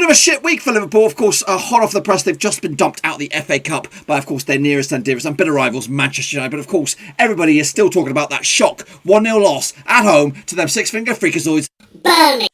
of a shit week for Liverpool. Of course, hot off the press, they've just been dumped out of the FA Cup by, of course, their nearest and dearest and bitter rivals, Manchester United. But, of course, everybody is still talking about that shock 1-0 loss at home to them six-finger freakazoids, Burnley.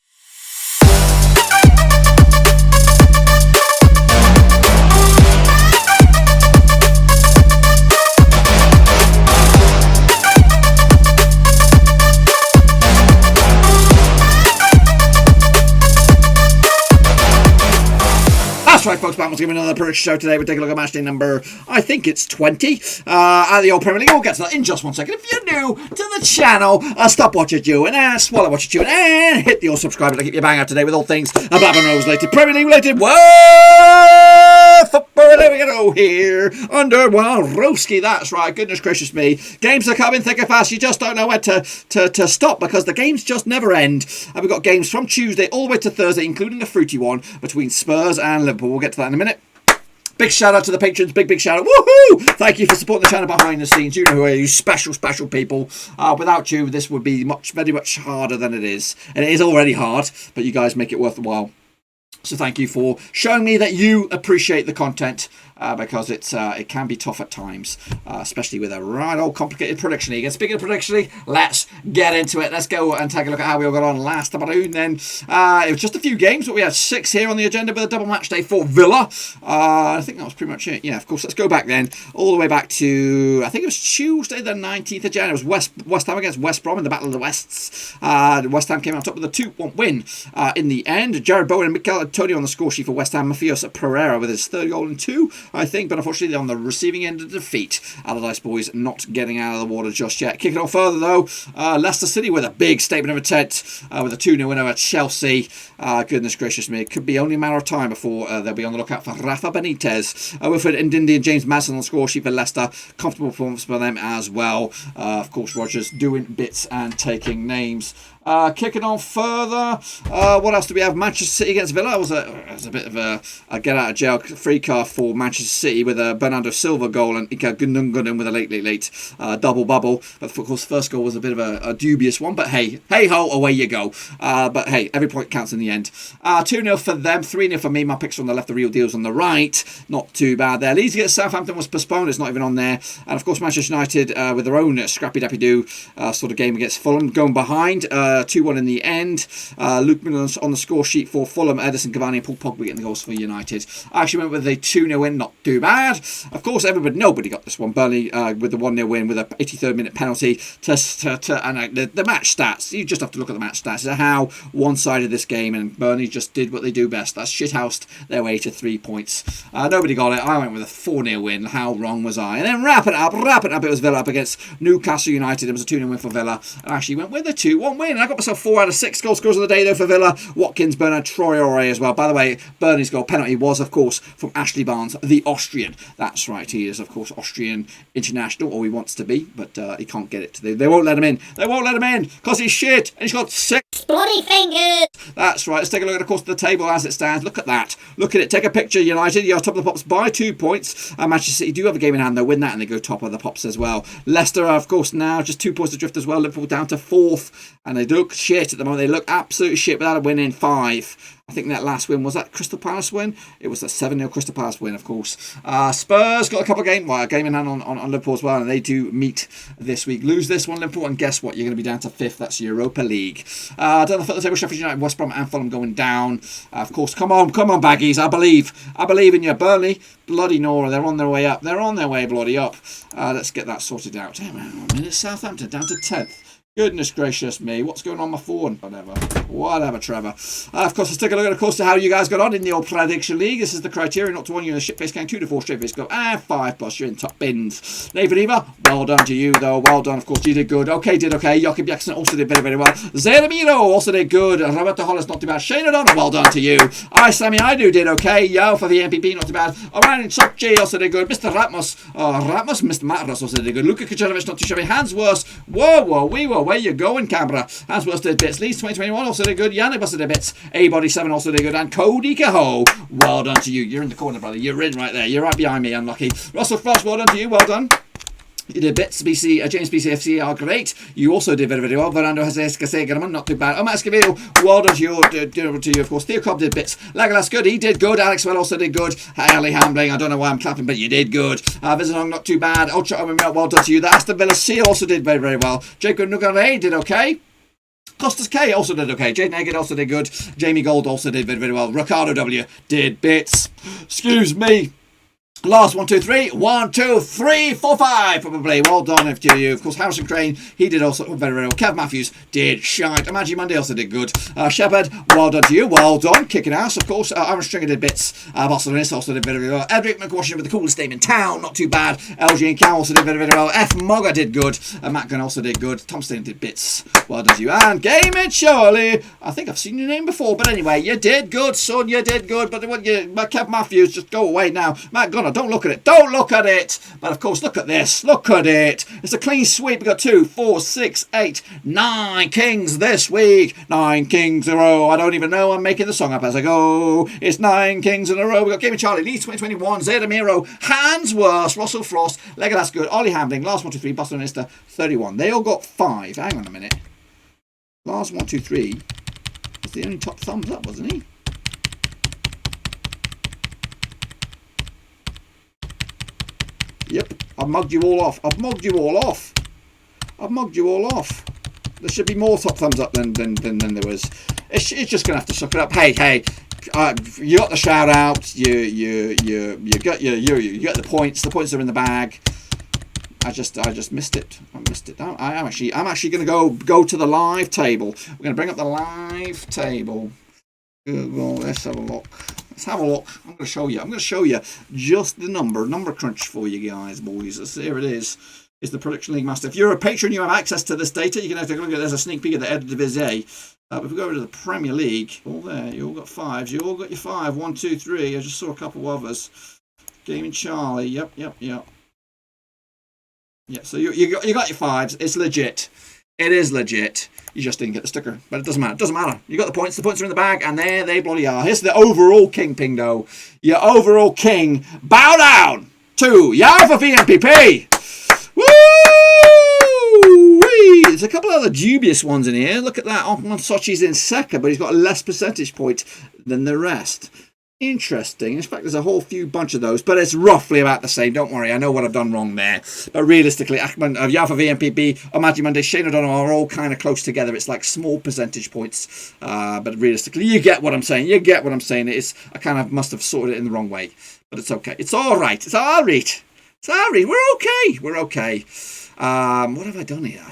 That's right, folks. Back once again, another prediction show today. We'll take a look at matchday number, I think it's 20, at the old Premier League. We'll get to that in just 1 second. If you're new to the channel, stop what you're doing and swallow what you're doing and hit the old subscribe button to keep you bang out today with all things Blackburn Rovers related, Premier League related, football. There we go here under Roski. That's right. Goodness gracious me. Games are coming thick and fast. You just don't know where to stop because the games just never end. And we've got games from Tuesday all the way to Thursday, including a fruity one between Spurs and Liverpool. We'll get to that in a minute. Big shout out to the patrons. Big shout out. Woohoo! Thank you for supporting the channel behind the scenes. You know who are you, special people. Without you, this would be very much harder than it is. And it is already hard, but you guys make it worthwhile. So thank you for showing me that you appreciate the content. Because it can be tough at times, especially with a right old complicated prediction league. And speaking of prediction league, let's get into it. Let's go and take a look at how we all got on last afternoon. Then it was just a few games, but we had 6 here on the agenda with a double match day for Villa. I think that was pretty much it. Yeah, of course. Let's go back then, all the way back to, I think it was Tuesday the 19th of January. It was West Ham against West Brom in the Battle of the Wests. West Ham came out top with a 2-1 win in the end. Jared Bowen and Mikel Antonio on the score sheet for West Ham. Mafios Pereira with his 3rd goal and 2. I think, but unfortunately on the receiving end of defeat. Allardyce boys not getting out of the water just yet. Kicking on further though, Leicester City with a big statement of intent with a 2-0 win over Chelsea. Goodness gracious me, it could be only a matter of time before they'll be on the lookout for Rafa Benitez. Wilfred Ndidi and James Maddison on the score sheet for Leicester. Comfortable performance for them as well. Of course, Rodgers doing bits and taking names. Kicking on further, what else do we have? Manchester City against Villa. It was a bit of a get out of jail free card for Manchester City with a Bernardo Silva goal and Ika Gundogan with a late double bubble. But of course, the first goal was a bit of a dubious one. But hey ho, away you go. But hey, every point counts in the end. 2-0 for them, 3-0 for me. My picks on the left, the real deals on the right. Not too bad there. Leeds against Southampton was postponed. It's not even on there. And of course, Manchester United with their own scrappy-dappy-do sort of game against Fulham, going behind. 2-1 in the end. Luke Miller on the score sheet for Fulham. Edison Cavani and Paul Pogba getting the goals for United. I actually went with a 2-0 win, not too bad. Of course, nobody got this one. Burnley with the 1-0 win with a 83rd minute penalty. And the match stats, you just have to look at the match stats. It's how one-sided this game, and Burnley just did what they do best. That's shithoused their way to 3 points. Nobody got it. I went with a 4-0 win. How wrong was I? And then wrap it up. It was Villa up against Newcastle United. It was a 2-0 win for Villa. And I actually went with a 2-1 win. And I got myself 4 out of 6 goal scorers of the day though for Villa. Watkins, Bernard, Traore as well. By the way, Burnley's goal penalty was of course from Ashley Barnes, the Austrian. That's right, he is of course Austrian international, or he wants to be, but he can't get it. They won't let him in. They won't let him in because he's shit and he's got 6 bloody fingers. That's right. Let's take a look at, of course, the table as it stands. Look at that. Look at it. Take a picture, United. You're top of the pops by 2 points. Manchester City do have a game in hand. They'll win that and they go top of the pops as well. Leicester are, of course, now just 2 points adrift as well. Liverpool down to 4th. And they look shit at the moment. They look absolute shit without a win in 5. I think that last win, was that Crystal Palace win? It was a 7-0 Crystal Palace win, of course. Spurs got a couple of games, a game in hand on Liverpool as well, and they do meet this week. Lose this one, Liverpool, and guess what? You're going to be down to 5th. That's Europa League. Down the foot of the table, Sheffield United, West Brom, and Fulham going down. Of course, come on, baggies. I believe in you. Burnley, bloody Nora, they're on their way up. They're on their way bloody up. Let's get that sorted out. Damn, hang on a minute. Southampton down to 10th. Goodness gracious me, what's going on my phone? Whatever, Trevor. Of course, let's take a look at, of course, to how you guys got on in the old prediction league. This is the criteria, not to 1 you're in the shitface gang, 2 to 4 straight face go, and 5+ you're in top bins. Nathan Eva, well done to you though, well done, of course, you did good. Okay, Joachim Jackson also did very well. Zeramiro also did good. Roberto Hollis, not too bad. Shane O'Donnell, well done to you. Sammy Idu did okay. Yo for the MPP, not too bad. Orion Sokji also did good. Mr. Mr. Matros also did good. Luka Kajanovic, not too shabby. Hans Worst, where you going, Canberra? Hans Worst did bits. Leeds 2021 also did good. Yannick also did bits. A-Body7 also did good. And Cody Cahoe, well done to you. You're in the corner, brother. You're in right there. You're right behind me, unlucky. Russell Frost, well done to you. Well done. You did bits. James BCFC are great. You also did very, very well. Fernando Escasegaman, not too bad. Omar Escovedo, well done to you. Of course, Theo Cobb did bits. Legolas, good. He did good. Alex Well also did good. Ali Hambling, I don't know why I'm clapping, but you did good. Vizinong, not too bad. Ultra Owen, well done to you. The Aston Villa C also did very, very well. Jacob Nugare did okay. Costas K also did okay. Jade Neged also did good. Jamie Gold also did very, very well. Ricardo W did bits. Excuse me. Last 1, 2, 3, 1, 2, 3, 4, 5, probably. Well done to you. Of course, Harrison Crane, he did also very, very well. Kev Matthews did shite. Imagine Monday also did good. Shepard, well done to you. Well done. Kicking ass, of course. Aaron Stringer did bits. Barcelonis also did very, very well. Edric McWashington with the coolest name in town. Not too bad. LG and Cam also did very, very well. F. Mogger did good. Matt Gunn also did good. Tom Stain did bits. Well done to you. And Game It Charlie. I think I've seen your name before, but anyway, you did good, son. You did good. But Kev Matthews, just go away now. Matt Gunner, don't look at it. Don't look at it. But of course, look at this. Look at it. It's a clean sweep. We've got 2, 4, 6, 8, 9 kings this week. 9 kings in a row. I don't even know. I'm making the song up as I go. It's 9 kings in a row. We've got Game of Charlie, Leeds 2021, Zeta Miro, Hans Worst, Russell Frost, Legolas Good, Ollie Hambling, Last 1, 2, 3, Barcelonista 31. They all got 5. Hang on a minute. Last 1, 2, 3 was the only top thumbs up, wasn't he? Yep, I've mugged you all off. There should be more top thumbs up than there was. It's just gonna have to suck it up. Hey, you got the shout out. You got the points. The points are in the bag. I just missed it. I'm actually gonna go to the live table. We're gonna bring up the live table. Well, let's have a look. I'm going to show you just the number crunch for you guys, boys. Here it is. It's the Prediction League Master. If you're a patron, you have access to this data. You can have to look at. There's a sneak peek at the Eredivisie. But if we go over to the Premier League, all there. You all got 5s. You all got your 5. 1, 2, 3. I just saw a couple of others. Gaming Charlie. Yep. Yeah. So you got your 5s. It's legit. It is legit. You just didn't get the sticker, but it doesn't matter. You got the points. The points are in the bag, and there they bloody are. Here's the overall king though. Your overall king. Bow down to Yarfa VMPP. Woo! There's a couple of other dubious ones in here. Look at that. Othman Sochi's in second, but he's got a less percentage point than the rest. Interesting. In fact, there's a whole bunch of those, but it's roughly about the same. Don't worry, I know what I've done wrong there. But realistically, Ahmed, Yafa VMPB, Amaji Monday, Shane O'Donnell are all kind of close together. It's like small percentage points. But realistically, you get what I'm saying. I kind of must have sorted it in the wrong way. But it's okay. It's all right. We're okay. What have I done here?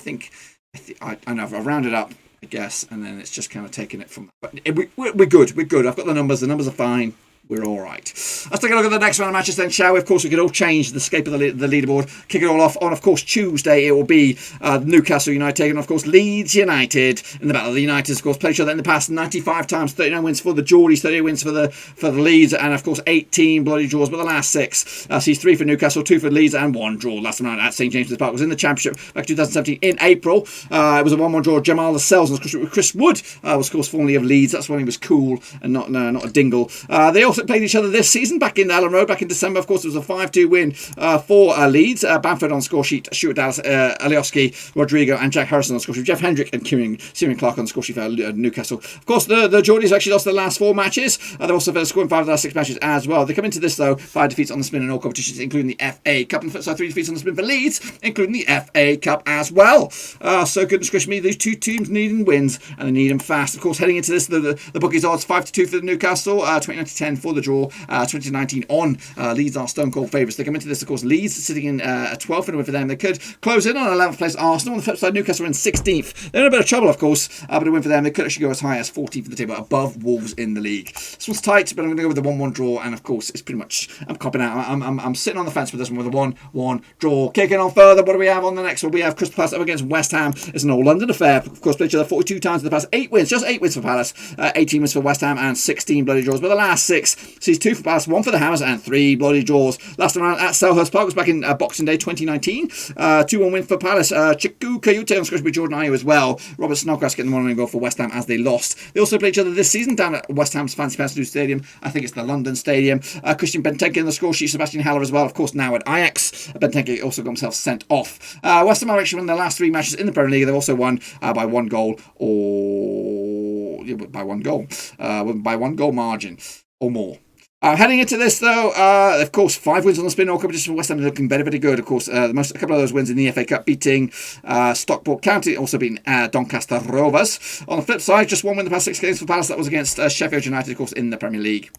I know I've rounded up, I guess, and then it's just kind of taking it from that. But we're good. I've got the numbers. The numbers are fine. We're all right. Let's take a look at the next round of matches then, shall we? Of course, we could all change the scape of the leaderboard. Kick it all off on, of course, Tuesday. It will be Newcastle United taking, of course, Leeds United in the battle of the Uniteds. Of course, played each other in the past 95 times, 39 wins for the Geordies, 30 wins for the Leeds, and of course 18 bloody draws. But the last 6 sees 3 for Newcastle, 2 for Leeds, and 1 draw. Last time around at St James's Park was in the Championship back 2017 in April. It was a 1-1 draw. Jamal Lascelles and Chris Wood was, of course, formerly of Leeds. That's when he was cool and not a dingle. They also played each other this season back in Allen Road back in December. Of course, it was a 5-2 win for Leeds. Bamford on score sheet, Stuart Dallas, Alioski, Rodrigo, and Jack Harrison on score sheet. Jeff Hendrick and Kieran Clark on score sheet for Newcastle. Of course, the Geordies actually lost their last 4 matches. They've also scored 5 of their last 6 matches as well. They come into this though 5 defeats on the spin in all competitions, including the FA Cup, and so 3 defeats on the spin for Leeds, including the FA Cup as well. So goodness gracious me, these 2 teams needing wins, and they need them fast. Of course, heading into this, the bookies odds 5-2 for the Newcastle, 29-10 for the draw. 2019 on Leeds are stone cold favourites. They come into this, of course, Leeds sitting in a 12th and a win for them. They could close in on 11th place Arsenal. On the flip side, Newcastle are in 16th. They're in a bit of trouble, of course, but a win for them. They could actually go as high as 14th for the table, above Wolves in the league. This one's tight, but I'm going to go with the 1-1 draw, and of course, it's pretty much, I'm copping out. I'm sitting on the fence with this one with a 1-1 draw. Kicking on further, what do we have on the next one? We have Crystal Palace up against West Ham. It's an all-London affair. Of course, played each other 42 times in the past. 8 wins, just 8 wins for Palace, 18 wins for West Ham, and 16 bloody draws. But the last 6 sees 2 for Palace, 1 for the Hammers, and 3 bloody draws. Last time around at Selhurst Park was back in Boxing Day 2019. 2-1 win for Palace. Chiku Kayute on scored by Jordan Ayew as well. Robert Snodgrass getting the 1-1 goal for West Ham as they lost. They also played each other this season down at West Ham's Fancy Pants Nice new stadium. I think it's the London Stadium. Christian Benteke in the score sheet. Sebastian Haller as well, of course, now at Ajax. Benteke also got himself sent off. West Ham have actually won their last 3 matches in the Premier League. They've also won by 1 goal by 1 goal. By 1 goal margin or more. Heading into this, though, of course, 5 wins on the spin-off competition for West Ham, looking very, very good. Of course, a couple of those wins in the FA Cup, beating Stockport County, also beating Doncaster Rovers. On the flip side, just 1 win in the past 6 games for Palace. That was against Sheffield United, of course, in the Premier League.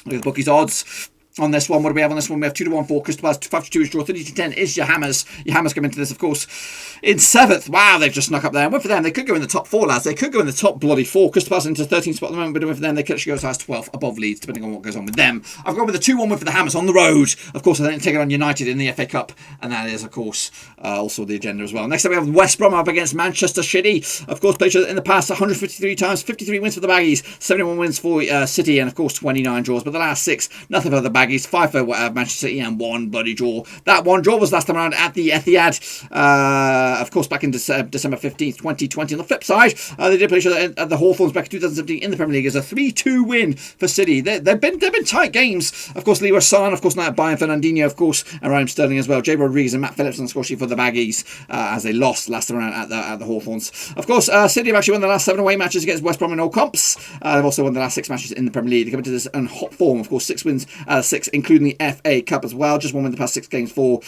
Look at the bookies' odds. On this one, what do we have on this one? We have 2-1 for Crystal Palace, 5-2 is draw, 30-10 is your Hammers. Your Hammers come into this, of course, in 7th. Wow, they've just snuck up there. And win for them. They could go in the top 4, lads. They could go in the top bloody 4. Crystal Palace into 13th spot at the moment, but win for them. They could actually go as high as 12th above Leeds, depending on what goes on with them. I've gone with the 2-1 win for the Hammers on the road. Of course, I think take it on United in the FA Cup, and that is, of course, also the agenda as well. Next up, we have West Brom up against Manchester City. Of course, played each other in the past 153 times, 53 wins for the Baggies, 71 wins for City, and of course 29 draws. But the last 6, nothing for the Baggies, 5 for Manchester City, and 1 bloody draw. That 1 draw was last time around at the Etihad, of course, back in December 15th, 2020. On the flip side, they did play each other at the Hawthorns back in 2017 in the Premier League as a 3-2 win for City. They've been tight games. Of course, Leroy Sane, of course, now at Bayern, Fernandinho, of course, and Raheem Sterling as well. Jay Rodriguez and Matt Phillips on the score sheet for the Baggies as they lost last time around at the Hawthorns. Of course, City have actually won the last 7 away matches against West Brom in all comps. They've also won the last 6 matches in the Premier League. They come into this in hot form, of course, 6 wins out of 6, including the FA Cup as well. Just 1 win the past 6 games for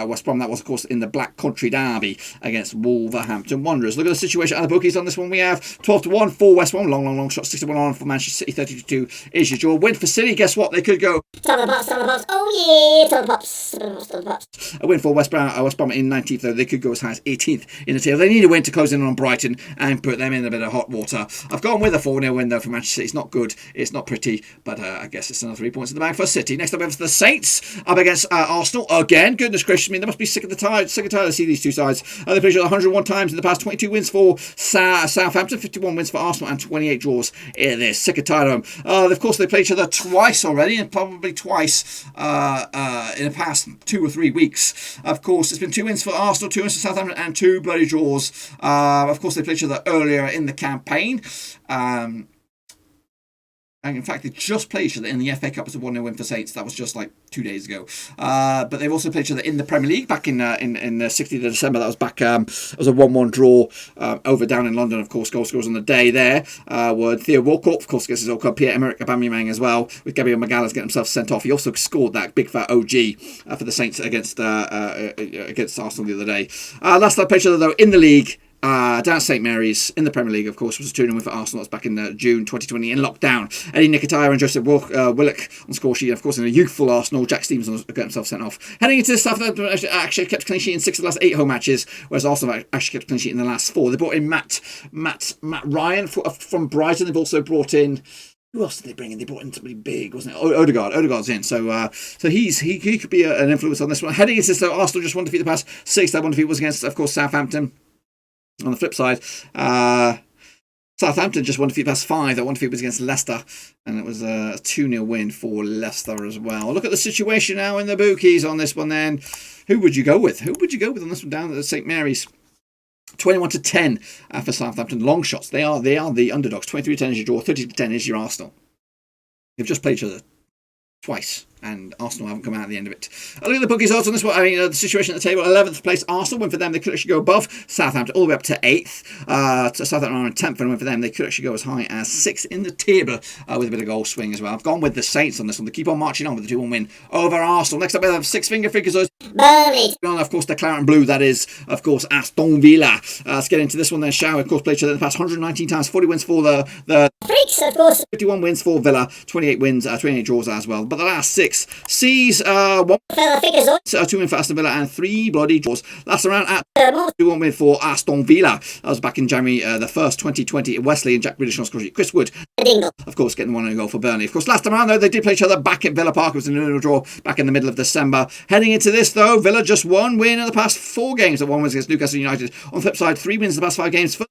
West Brom. That was, of course, in the Black Country Derby against Wolverhampton Wanderers. Look at the situation at the bookies on this one. We have 12-1 for West Brom. Long shot. 61 on for Manchester City. 32 is your draw. Win for City. Guess what? They could go. Top of the pops. Oh yeah, top of the pops. A win for West Brom in 19th, though. They could go as high as 18th in the table. They need a win to close in on Brighton and put them in a bit of hot water. I've gone with a 4-0 win, though, for Manchester City. It's not good. It's not pretty, but I guess it's another 3 points in the bag for City. Next up, we have the Saints up against Arsenal again. Goodness gracious me, they must be sick and tired to see these two sides. They played each other 101 times in the past. 22 wins for Southampton, 51 wins for Arsenal, and 28 draws. They're sick and tired of them. Of course, they played each other twice already, and probably twice in the past 2 or 3 weeks. Of course, it's been 2 wins for Arsenal, 2 wins for Southampton, and 2 bloody draws. Of course, they played each other earlier in the campaign. And in fact, they just played each other in the FA Cup as a 1-0 win for Saints. That was just like 2 days ago. But they've also played each other in the Premier League back in the 16th of December. That was back. It was a 1-1 draw over down in London. Of course, goal scorers on the day there were Theo Walcott, of course, gets his old club. Pierre-Emerick Aubameyang as well, with Gabriel Magalhaes getting himself sent off. He also scored that big fat OG for the Saints against Arsenal the other day. Last time they played each other though in the league. Down at St Mary's in the Premier League, of course, was a 2-0 win for Arsenal. That's back in June 2020 in lockdown. Eddie Nketiah and Joseph Willock on score sheet. Of course, in a youthful Arsenal, Jack Stevenson got himself sent off. Heading into the stuff that actually kept clean sheet in 6 of the last 8 home matches, whereas Arsenal actually kept clean sheet in the last 4. They brought in Matt Ryan from Brighton. They've also brought in. Who else did they bring in? They brought in somebody big, wasn't it? Odegaard. Odegaard's in. So he could be an influence on this one. Heading into this, though, Arsenal just won defeat the past 6. That one defeat was against, of course, Southampton. On the flip side, Southampton just won defeat past 5. That one defeat was against Leicester, and it was a 2-0 win for Leicester as well. Look at the situation now in the bookies on this one then. Who would you go with? Who would you go with on this one down at St Mary's? 21-10 for Southampton. Long shots. They are the underdogs. 23-10 is your draw. 30-10 is your Arsenal. They've just played each other twice, and Arsenal haven't come out at the end of it. Look at the bookies odds on this one. I mean, the situation at the table: 11th place Arsenal. Win for them, they could actually go above Southampton, all the way up to 8th. Southampton are in 10th, and win for them, they could actually go as high as 6th in the table with a bit of goal swing as well. I've gone with the Saints on this one. They keep on marching on with the 2-1 win over Arsenal. Next up, we have 6 finger figures. Burnley. Of course, the claret and blue, that is, of course, Aston Villa. Let's get into this one then, shall we? Of course, played each other in the past 119 times, 40 wins for the Freaks, of course. 51 wins for Villa, 28 wins, 28 draws as well. But the last 6 sees 1 2 win for Aston Villa and 3 bloody draws. Last round at 2-1 win for Aston Villa. That was back in January the 1st, 2020. Wesley and Jack Grealish on score sheet. Chris Wood, of course, getting 1-0 goal for Burnley. Of course, last time around though, they did play each other back at Villa Park. It was a 0-0 draw back in the middle of December. Heading into this though, Villa just 1 win in the past 4 games. That 1 was against Newcastle United. On the flip side, 3 wins in the past 5 games for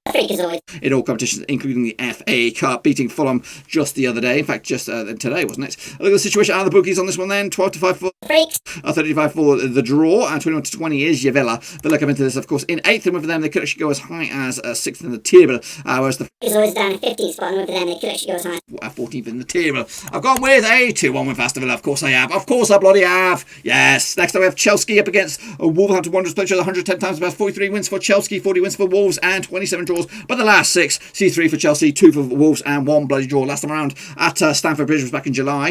in all competitions, including the FA Cup, beating Fulham just the other day. In fact, just today, wasn't it? Look at the situation out of the bookies on on this one then. 12-5 for Freaks. 35 for the draw, and 21-20 is your Villa. Villa come into this, of course, in 8th, and with them they could actually go as high as 6th in the table, whereas the Is always down in 15th spot, and with them they could actually go as high. 14th in the table. I've gone with a 2-1 win for Aston Villa. Of course I have. Of course I bloody have. Yes. Next up we have Chelsea up against Wolverhampton Wanderers. Played each other 110 times, about 43 wins for Chelsea, 40 wins for Wolves, and 27 draws. But the last 6, see 3 for Chelsea, 2 for Wolves, and 1 bloody draw. Last time around at Stamford Bridge was back in July.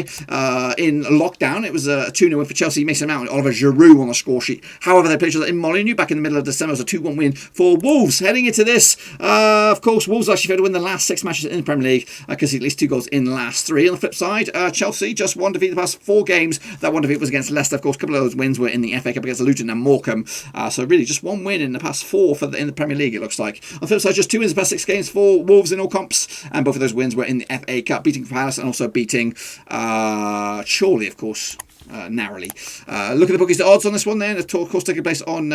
In lockdown, it was a 2-0 win for Chelsea. Mason Mount and Oliver Giroud on the score sheet. However, they played each other in Molineux back in the middle of December. It was a 2-1 win for Wolves. Heading into this, of course, Wolves actually failed to win the last 6 matches in the Premier League, because at least 2 goals in the last 3. On the flip side, Chelsea just 1 defeat the past 4 games. That 1 defeat was against Leicester. Of course, a couple of those wins were in the FA Cup against Luton and Morecambe. So really just 1 win in the past 4 in the Premier League, it looks like. On the flip side, just 2 wins in the past 6 games for Wolves in all comps, and both of those wins were in the FA Cup, beating Palace and also beating Chorley, of course. Narrowly. Look at the bookies. The odds on this one then, of course, taking place on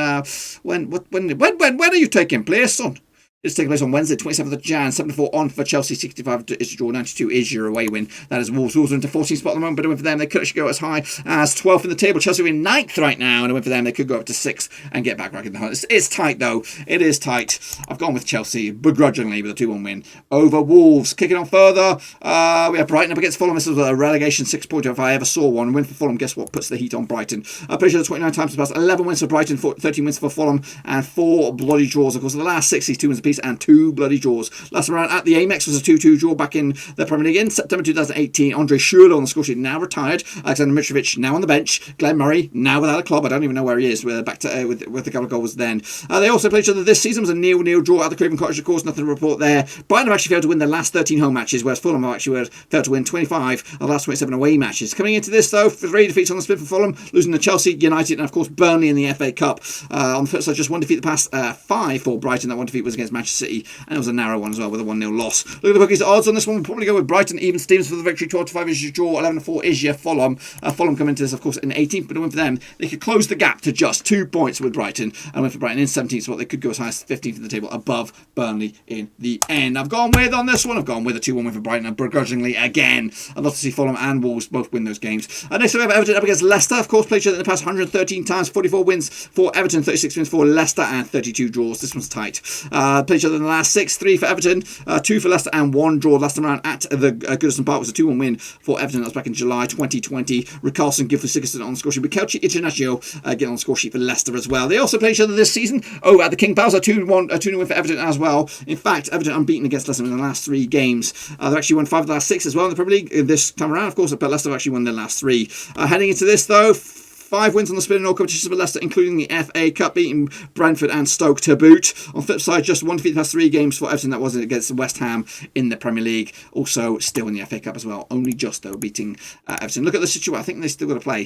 when are you taking place, son? It's taking place on Wednesday, 27th of Jan. 7-4 on for Chelsea. 65 is your draw. 92 is your away win. That is Wolves. Wolves are into 14th spot at the moment, but a win for them. They could actually go as high as 12th in the table. Chelsea are in 9th right now, and a win for them. They could go up to 6th and get back in the hunt. It's tight, though. It is tight. I've gone with Chelsea, begrudgingly, with a 2-1 win over Wolves. Kicking on further, we have Brighton up against Fulham. This was a relegation 6-pointer if I ever saw one. Win for Fulham. Guess what? Puts the heat on Brighton. Pretty sure 29 times past. 11 wins for Brighton, 13 wins for Fulham, and 4 bloody draws. Of course, the last 6 is 2 wins apiece and 2 bloody draws. Last round at the Amex was a 2-2 draw back in the Premier League in September 2018. Andre Schürrle on the score sheet, now retired. Alexander Mitrovic now on the bench. Glenn Murray now without a club. I don't even know where he is. We're back to with the couple of goals then. They also played each other this season. It was a 0-0 draw at the Craven Cottage. Of course, nothing to report there. Brighton have actually failed to win their last 13 home matches, whereas Fulham have actually failed to win 25 of the last 27 away matches. Coming into this though, 3 defeats on the split for Fulham, losing to Chelsea, United, and of course Burnley in the FA Cup. On the flip side, just 1 defeat the past 5 for Brighton. That 1 defeat was against Manchester City, and it was a narrow one as well, with a 1-0 loss. Look at the bookies. Odds on this one. We'll probably go with Brighton. Even Stevens for the victory. 12-5 is your draw. 11-4 is your Fulham. Fulham come into this, of course, in 18th, but a win for them. They could close the gap to just 2 points with Brighton. And win for Brighton in 17th spot. They could go as high as 15th in the table, above Burnley in the end. I've gone with on this one. I've gone with a 2-1 win for Brighton, and begrudgingly again. I'd love to see Fulham and Wolves both win those games. Next we have Everton up against Leicester. Of course, played each other in the past 113 times. 44 wins for Everton, 36 wins for Leicester, and 32 draws. This one's tight. Played each other in the last 6. 3 for Everton, 2 for Leicester, and 1 draw. Last time around at the Goodison Park was a 2-1 win for Everton. That was back in July 2020. Ricarlson, Gilford Sigurdsson on the score sheet. Bichelci International getting on the score sheet for Leicester as well. They also played each other this season at the King Powers. A 2-1 win for Everton as well. In fact, Everton unbeaten against Leicester in the last 3 games. They've actually won 5 of the last 6 as well in the Premier League this time around, of course, but Leicester have actually won their last 3. Heading into this though, 5 wins on the spin in all competitions for Leicester, including the FA Cup, beating Brentford and Stoke to boot. On the flip side, just 1 defeat the past 3 games for Everton. That wasn't against West Ham in the Premier League. Also, still in the FA Cup as well. Only just, though, beating Everton. Look at the situation. I think they still got to play.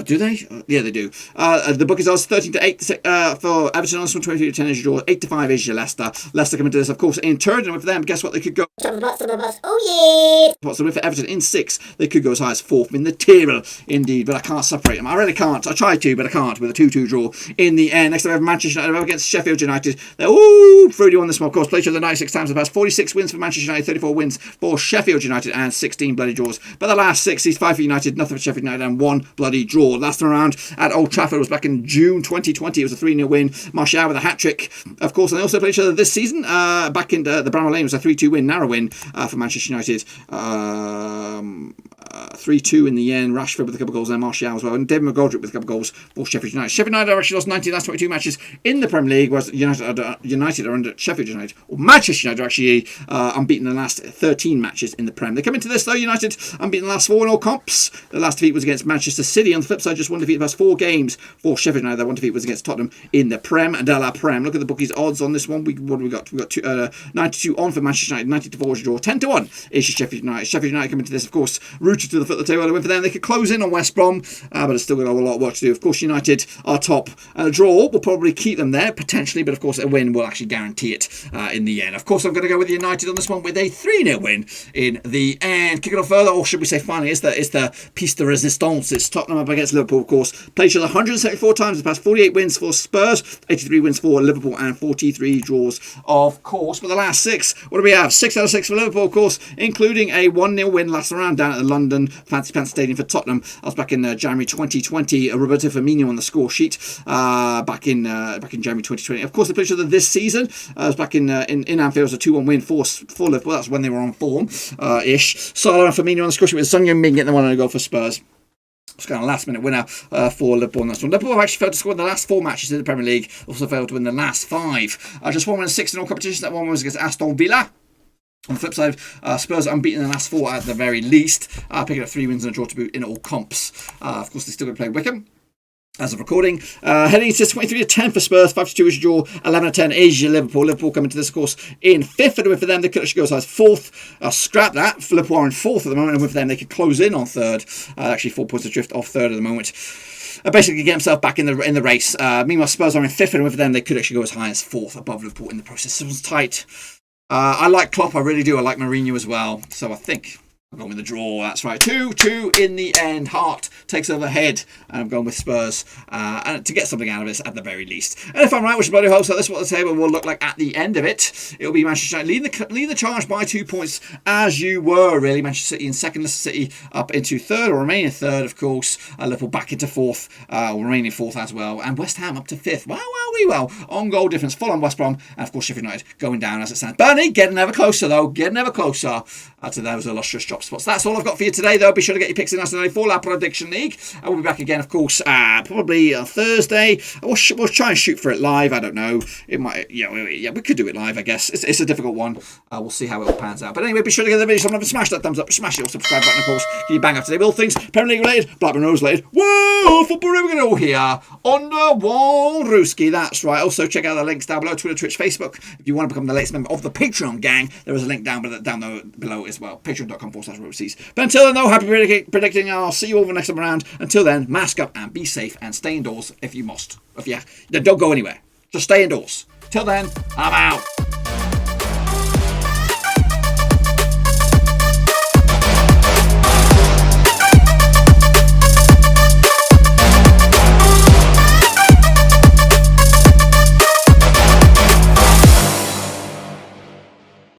Do they? Yeah, they do. The book is odds 13-8 for Everton on this one, 22-10 is your draw. 8-5 is your Leicester. Leicester coming to this, of course, in third, and with them, guess what? They could go. Oh yeah! What's the win for Everton in 6th? They could go as high as 4th in the table, indeed, but I can't separate them. I really can't. I tried to, but I can't, with a 2-2 draw in the end. Next up, we have Manchester United against Sheffield United. They're fruity on this one, of course. Played each other 96 times in the past. 46 wins for Manchester United, 34 wins for Sheffield United, and 16 bloody draws. But the last 6 is 5 for United, nothing for Sheffield United, and 1 bloody draw. Last time around at Old Trafford was back in June 2020. It was a 3-0 win. Martial with a hat-trick, of course. And they also played each other this season. Back in the Bramall Lane, it was a 3-2 win, narrow win for Manchester United. 3-2 in the end. Rashford with a couple of goals there, Martial as well, and David McGoldrick with a couple of goals for Sheffield United. Sheffield United have actually lost 19 last 22 matches in the Premier League, whereas United are under Sheffield United, or Manchester United are actually unbeaten in the last 13 matches in the Prem. They come into this though, United unbeaten the last 4 in all comps. The last defeat was against Manchester City. On the flip side, just 1 defeat the past 4 games for Sheffield United. That 1 defeat was against Tottenham in the Prem de la Prem. Look at the bookies odds on this one. What have we got? We've got 92 on for Manchester United, 94 is your draw. 10-1 is Sheffield United. Sheffield United come into this, of course, rooted to the foot of the table. Win for them. They could close in on West Brom, but it's still got a lot of work to do. Of course, United are top. A draw will probably keep them there, potentially, but of course, a win will actually guarantee it in the end. Of course, I'm going to go with United on this one with a 3-0 win in the end. Kicking off further, or should we say finally, it's the piece de resistance. It's Tottenham up against Liverpool, of course. Played each other 174 times in the past. 48 wins for Spurs, 83 wins for Liverpool, and 43 draws, of course. For the last 6, what do we have? 6 out of 6 for Liverpool, of course, including a 1-0 win last round down at the London London Fancy Pants Stadium for Tottenham. I was back in January 2020. Roberto Firmino on the score sheet back in January 2020. Of course, the picture of this season was back in Anfield. It was a 2-1 win for Liverpool. That's when they were on form ish. Salah and Firmino on the score sheet with Son Heung-min getting the 1-0 goal for Spurs. It's kind of a last-minute winner for Liverpool in this one. Liverpool have actually failed to score in the last 4 matches in the Premier League. Also failed to win the last 5. Just 1 win and 6 in all competitions. That one was against Aston Villa. On the flip side, Spurs are unbeaten in the last 4 at the very least. Picking up 3 wins and a draw to boot in all comps. Of course, they're still going to play Wickham as of recording. Heading into 23-10 for Spurs, 5-2 is your draw, 11-10 is your Liverpool. Liverpool coming to this, of course, in 5th. And a win for them, they could actually go as high as 4th. Scrap that. Liverpool are in 4th at the moment, and with them, they could close in on 3rd. Actually, 4 points adrift off 3rd at the moment. Basically get himself back in the race. Meanwhile, Spurs are in 5th, and with them, they could actually go as high as 4th above Liverpool in the process. It was tight. I like Klopp, I really do. I like Mourinho as well. So I think I'm going with the draw. That's right. 2-2 in the end. Heart takes over head. And I'm going with Spurs. And to get something out of it at the very least. And if I'm right, which bloody hope so, this is what the table will look like at the end of it. It'll be Manchester United leading the charge by 2 points, as you were, really. Manchester City in 2nd, Leicester City up into 3rd, or remaining 3rd, of course. Liverpool back into 4th, or remaining 4th as well. And West Ham up to 5th. Wow, wee well. On goal difference, Fulham, West Brom, and of course Sheffield United going down as it stands. Burnley getting ever closer, though. Getting ever closer to those illustrious drop spots. That's all I've got for you today, though. Be sure to get your picks in us today for our Prediction League. I will be back again, of course, probably Thursday. We'll try and shoot for it live. I don't know. It might, yeah, we could do it live, I guess. It's a difficult one. We'll see how it all pans out. But anyway, be sure to give the video some love and smash that thumbs up, smash your subscribe button, of course. Can you bang up today with all things Premier League related, Blackburn Rovers related. Whoa, football we're going to all here on the Walrooski. That's right. Also, check out the links down below: Twitter, Twitch, Facebook. If you want to become the latest member of the Patreon gang, there is a link down below as well. Patreon.com/Roversies. But until then, though, happy predicting. I'll see you all the next time around. Until then, mask up and be safe and stay indoors if you must. Don't go anywhere. Just stay indoors. Till then, I'm out.